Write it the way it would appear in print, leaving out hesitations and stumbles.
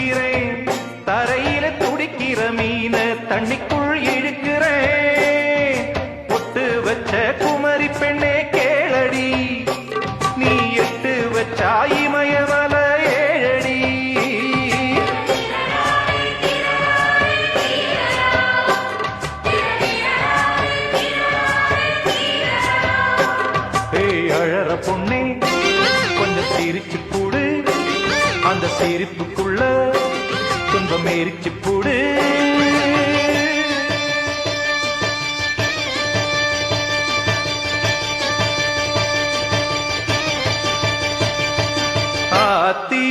குளிக்கிறேன், தரையில துடிக்கிற மீன தண்ணிக்குள் இழுக்கிறேன். பொட்டு வச்ச குமரி பெண்ணே கேளடி, நீ எட்டு வச்சா இமயமல ஏழடி. ஏய் அழற பொண்ணே கொஞ்சம் சிரிச்சு கூடு, அந்த சிரிப்புக்குள்ள துன்பம் எரிச்சு போடு. ஆத்தி